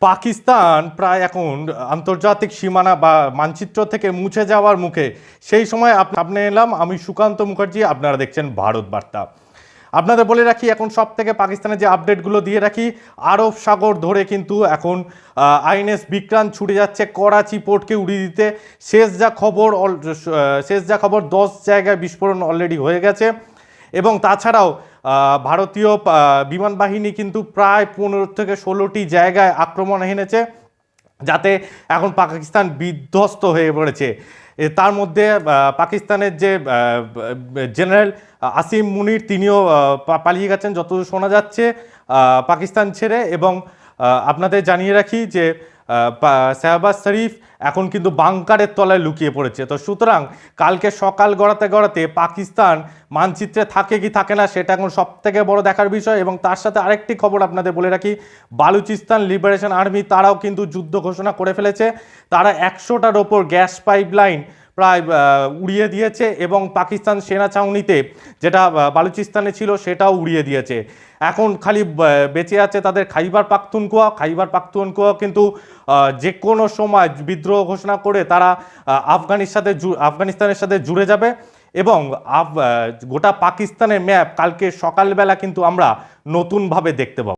পাকিস্তান প্রায় এখন আন্তর্জাতিক সীমানা বা মানচিত্র থেকে মুছে যাওয়ার মুখে। সেই সময় আপনি এলাম আমি সুকান্ত মুখার্জি, আপনারা দেখছেন ভারত বার্তা। আপনাদের বলে রাখি, এখন সব থেকে পাকিস্তানের যে আপডেটগুলো দিয়ে রাখি, আরব সাগর ধরে কিন্তু এখন আইএনএস বিক্রান্ত ছুটে যাচ্ছে করাচি পোর্টকে উড়িয়ে দিতে। শেষ যা খবর 10 জায়গায় বিস্ফোরণ অলরেডি হয়ে গেছে। এবং তাছাড়াও ভারতীয় বিমান বাহিনী কিন্তু প্রায় 15 থেকে 16টি জায়গায় আক্রমণ হেনেছে, যাতে এখন পাকিস্তান বিধ্বস্ত হয়ে পড়েছে। তার মধ্যে পাকিস্তানের যে জেনারেল আসিম মুনির, তিনিও পালিয়ে গেছেন যতদূর শোনা যাচ্ছে পাকিস্তান ছেড়ে। এবং আপনাদের জানিয়ে রাখি যে শাহবাজ শরীফ এখন কিন্তু বাংকারের তলায় লুকিয়ে পড়েছে। তো সুতরাং কালকে সকাল গড়াতে গড়াতে পাকিস্তান মানচিত্রে থাকে কি থাকে না, সেটা এখন সব থেকে বড় দেখার বিষয়। এবং তার সাথে আরেকটি খবর আপনাদের বলে রাখি, বালুচিস্তান লিবারেশন আর্মি তারাও কিন্তু যুদ্ধ ঘোষণা করে ফেলেছে। তারা 100টার ওপর গ্যাস পাইপলাইন প্রায় উড়িয়ে দিয়েছে এবং পাকিস্তান সেনা ছাউনিতে যেটা বালুচিস্তানে ছিল সেটাও উড়িয়ে দিয়েছে। এখন খালি বেঁচে আছে তাদের খাইবার পাখতুনখোয়া কিন্তু যে কোনো সময় বিদ্রোহ ঘোষণা করে তারা আফগানিস্তানের সাথে জুড়ে যাবে। এবং গোটা পাকিস্তানের ম্যাপ কালকে সকালবেলা কিন্তু আমরা নতুনভাবে দেখতে পাবো।